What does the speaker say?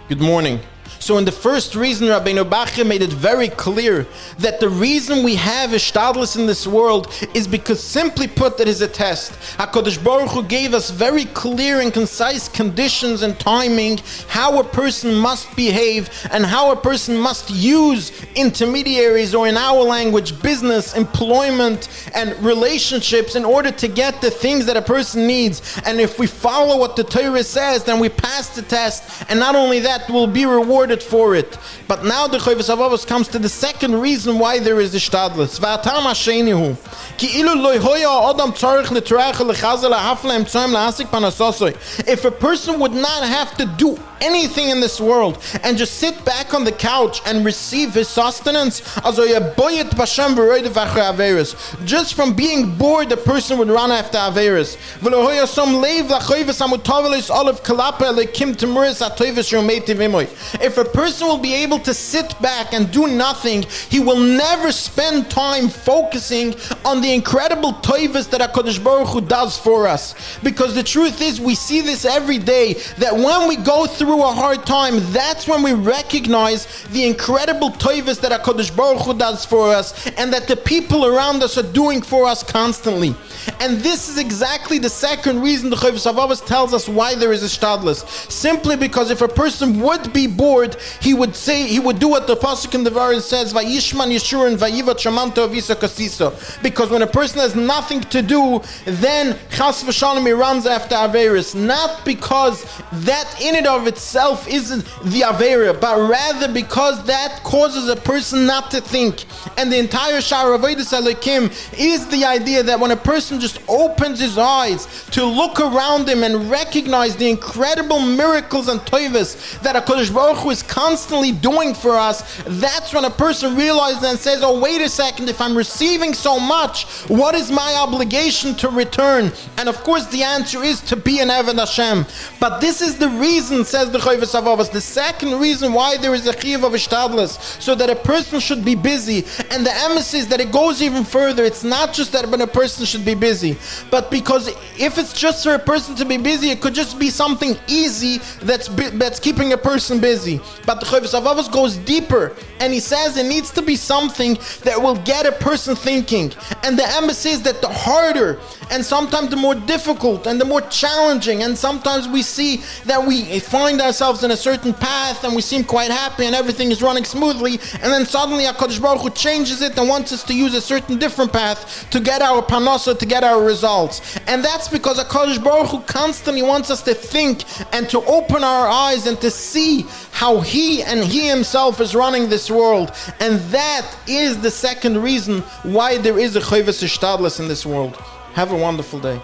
Good morning. So in the first reason, Rabeinu Bachye made it very clear that the reason we have ishtadlus in this world is because, simply put, it is a test. HaKadosh Baruch Hu gave us very clear and concise conditions and timing how a person must behave and how a person must use intermediaries, or in our language, business, employment, and relationships in order to get the things that a person needs. And if we follow what the Torah says, then we pass the test, and not only that, we'll be rewarded for it. But now the Chovas comes to the second reason why there is ishtadlus. V'atam hashenihu ki ilu lo hoya adam tzarich letrach lechazel lahafla emtzoyim lahasik panasosoi. If a person would not have to do anything in this world and just sit back on the couch and receive his sustenance, just from being bored, the person would run after averis. If a person will be able to sit back and do nothing, he will never spend time focusing on the incredible toivas that HaKadosh Baruch Hu does for us. Because the truth is, we see this every day, that when we go through a hard time, that's when we recognize the incredible toivas that HaKadosh Baruch Hu does for us, and that the people around us are doing for us constantly. And this is exactly the second reason the Chovas tells us why there is a ishtadlus. Simply because if a person would be bored, he would do what the pasuk in the Vayikra says, Vayishman Yeshurun Vayivat Shamanto Avisa Kasiso. Because when a person has nothing to do, then Chas v'Shalom he runs after averis. Not because that in and of itself isn't the avera, but rather because that causes a person not to think. And the entire Shaar Habitachon is the idea that when a person just opens his eyes to look around him and recognize the incredible miracles and toivas that HaKadosh Baruch Hu is constantly doing for us, that's when a person realizes and says, oh, wait a second, if I'm receiving so much, what is my obligation to return? And of course the answer is to be an Eved Hashem. But this is the reason, says the Chovas, the second reason why there is a chiyuv of ishtadlus, so that a person should be busy. And the emes is that it goes even further. It's not just that when a person should be busy, but because if it's just for a person to be busy, it could just be something easy that's keeping a person busy. But the Chovas goes deeper, and he says it needs to be something that will get a person thinking. And the emes is that the harder, and sometimes the more difficult, and the more challenging, and sometimes we see that we find ourselves in a certain path and we seem quite happy and everything is running smoothly, and then suddenly HaKadosh Baruch Hu changes it and wants us to use a certain different path to get our parnasa, to get our results. And that's because HaKadosh Baruch Hu constantly wants us to think and to open our eyes and to see how He and He Himself is running this world. And that is the second reason why there is a Chovas ishtadlus in this world. Have a wonderful day.